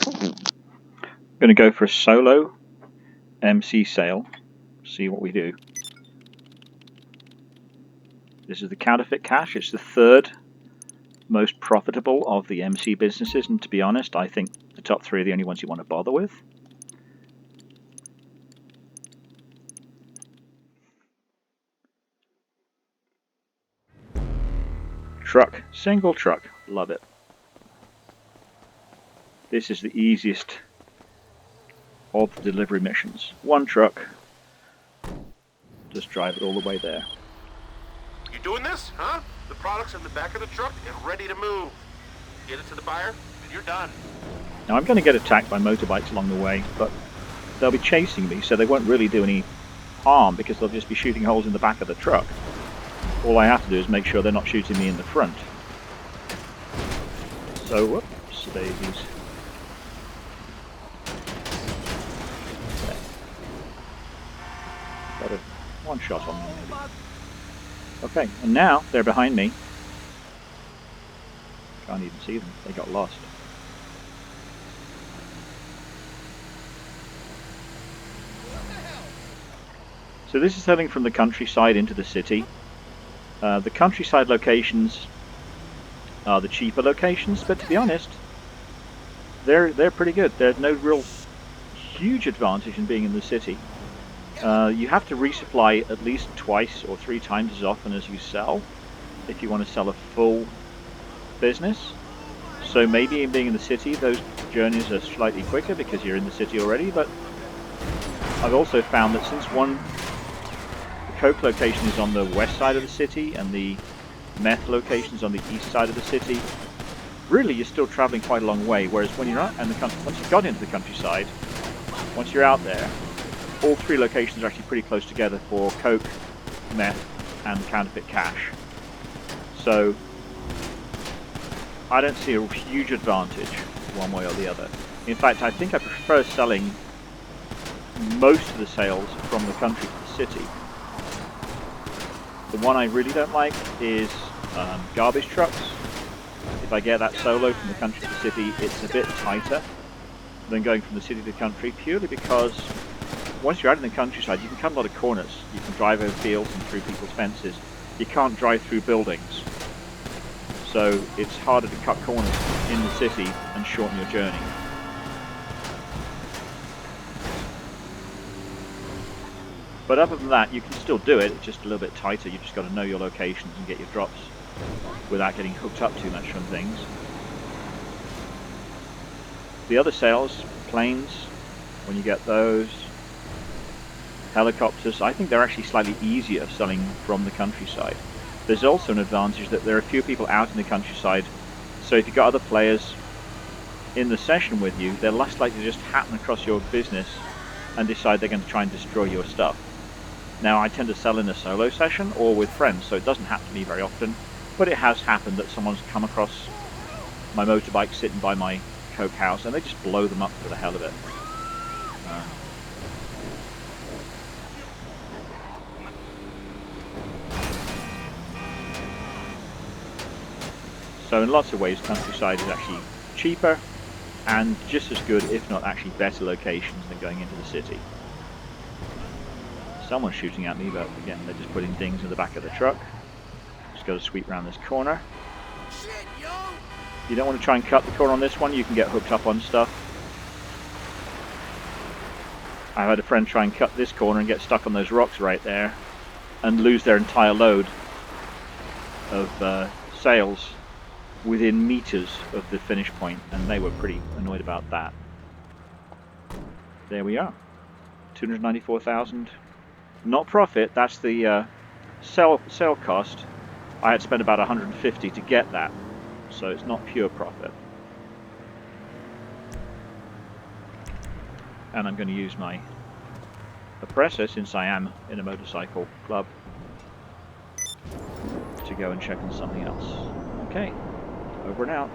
I'm going to go for a solo MC sale, see what we do. This is the counterfeit cash. It's the third most profitable of the MC businesses, and to be honest, I think the top three are the only ones you want to bother with. Truck, single truck, love it. This is the easiest of the delivery missions. One truck, just drive it all the way there. You doing this, huh? The product's in the back of the truck and ready to move. Get it to the buyer, and you're done. Now I'm going to get attacked by motorbikes along the way, but they'll be chasing me, so they won't really do any harm because they'll just be shooting holes in the back of the truck. All I have to do is make sure they're not shooting me in the front. So, whoops, daisies. Got a one shot on them maybe. Okay, and now they're behind me. Can't even see them, they got lost. So this is heading from the countryside into the city. The countryside locations are the cheaper locations, but to be honest, they're pretty good. There's no real huge advantage in being in the city. You have to resupply at least twice or 3 times as often as you sell if you want to sell a full business. So maybe being in the city, those journeys are slightly quicker because you're in the city already, but I've also found that since the coke location is on the west side of the city and the meth location is on the east side of the city, really you're still traveling quite a long way, whereas when you're out in the country, once you've got into the countryside, once you're out there, all 3 locations are actually pretty close together for coke, meth and counterfeit cash. So I don't see a huge advantage one way or the other. In fact, I think I prefer selling most of the sales from the country to the city. The one I really don't like is garbage trucks. If I get that solo from the country to the city, it's a bit tighter than going from the city to the country, purely because once you're out in the countryside, you can cut a lot of corners. You can drive over fields and through people's fences. You can't drive through buildings. So it's harder to cut corners in the city and shorten your journey. But other than that, you can still do it. It's just a little bit tighter. You've just got to know your locations and get your drops without getting hooked up too much on things. The other sales, planes, when you get those, helicopters, I think they're actually slightly easier selling from the countryside. There's also an advantage that there are few people out in the countryside, so if you've got other players in the session with you, they're less likely to just happen across your business and decide they're going to try and destroy your stuff. Now, I tend to sell in a solo session or with friends, so it doesn't happen to me very often, but it has happened that someone's come across my motorbike sitting by my coke house and they just blow them up for the hell of it. So in lots of ways, countryside is actually cheaper and just as good, if not actually better locations than going into the city. Someone's shooting at me, but again, they're just putting things in the back of the truck. Just got to sweep around this corner. You don't want to try and cut the corner on this one, you can get hooked up on stuff. I've had a friend try and cut this corner and get stuck on those rocks right there and lose their entire load of sales within meters of the finish point, and they were pretty annoyed about that. There we are, 294,000. Not profit, that's the sell cost. I had spent about 150 to get that, so it's not pure profit. And I'm going to use my oppressor, since I am in a motorcycle club, to go and check on something else. Okay, over and out.